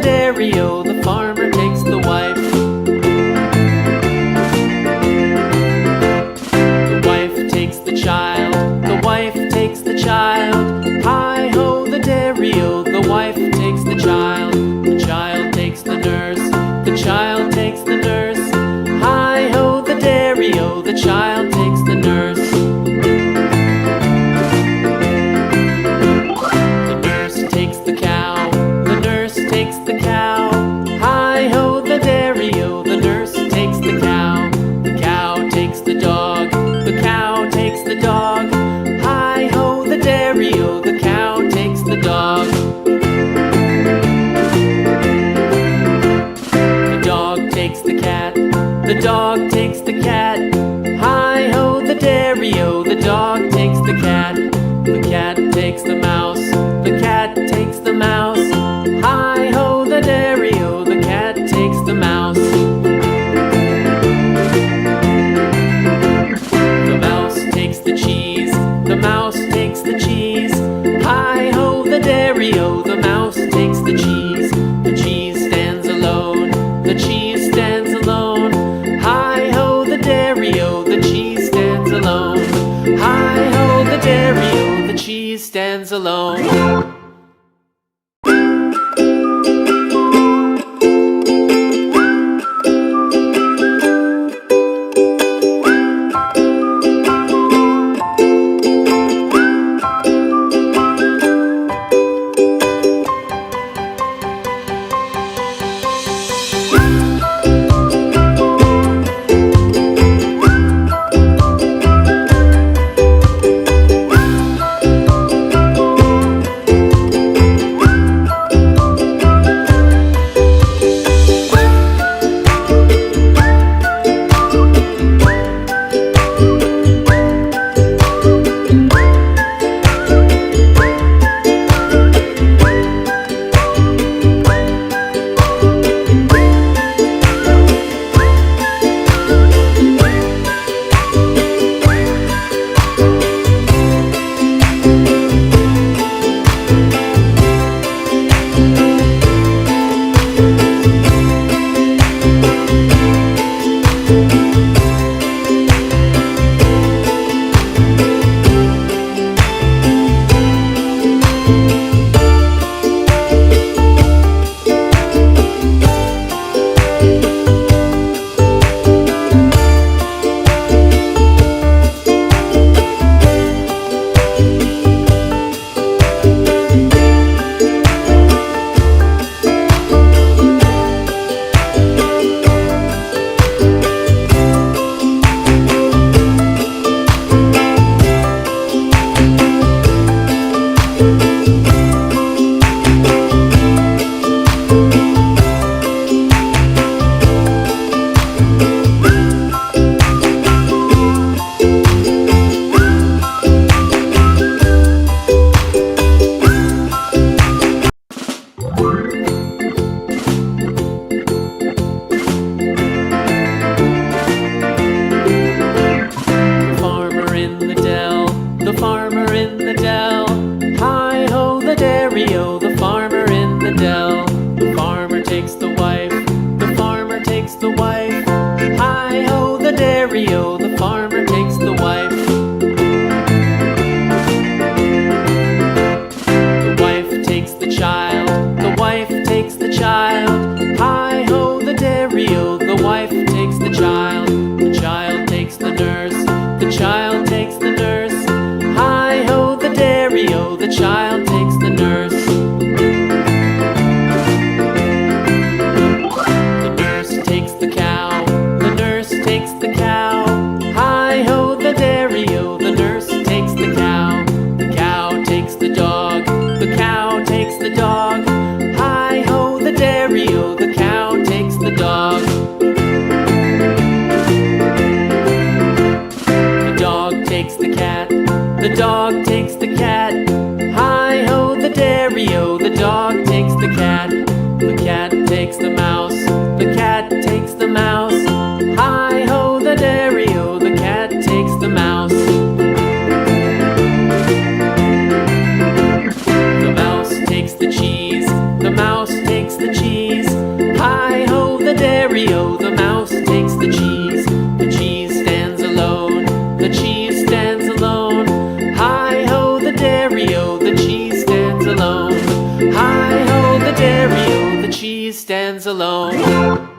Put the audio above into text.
dairy-o, the farmer takes the wife. The wife takes the child, the wife takes the child. Hi-ho, the dairy-o, the wife takes the child. The child takes the nurse, the child takes the nurse. Hi-ho, the dairy-o, the child takes the nurse. The nurse takes the cow, the nurse takes the cow. Hi-ho, the dairy-o, the nurse takes the cow. The cow takes the dog, the cow takes the dog. Hi-ho, the dairy-o, the cow takes the dog. The dog takes the cat, the dog takes the cat. Hi-ho, the dairy-o, the dog takes the cat. The cat takes the mouse, the cat takes the mouse. Hi-ho, the dairy-o, the cat takes the mouse. The mouse takes the cheese, the mouse takes the cheese. Hi-ho, the dairy-o, the mouse takes the cheese. The cheese stands alone, the cheese stands alone. Hi-ho, the dairy-o, the cheese stands alone. Hi-ho, the dairy-o, the cheese stands alone. The farmer in the dell. Hi-ho, the dairy-o, the farmer in the dell. The farmer takes the wife, the farmer takes the wife. Hi-ho, the dairy-o, the farmer takes the wife. The wife takes the child, the wife takes the child. Hi-ho, the dairy-o, the wife takes the child. The child takes the nurse, the child takes the nurse. Hi-ho, the dairy-o, the child takes the nurse. The nurse takes the cow, the nurse takes the cow. Hi-ho, the dairy-o, the nurse takes the cow. The cow takes the dog, the cow takes the dog. Hi-ho, the dairy-o, the cow takes the dog. The dog takes the cat, the dog takes the cat. Hi-ho, the dairy-o, the dog takes the cat. The cat takes the mouse, the cat takes the mouse. Hi-ho, the dairy-o, the cat takes the mouse. The mouse takes the cheese, the mouse takes the cheese. cheese stands alone.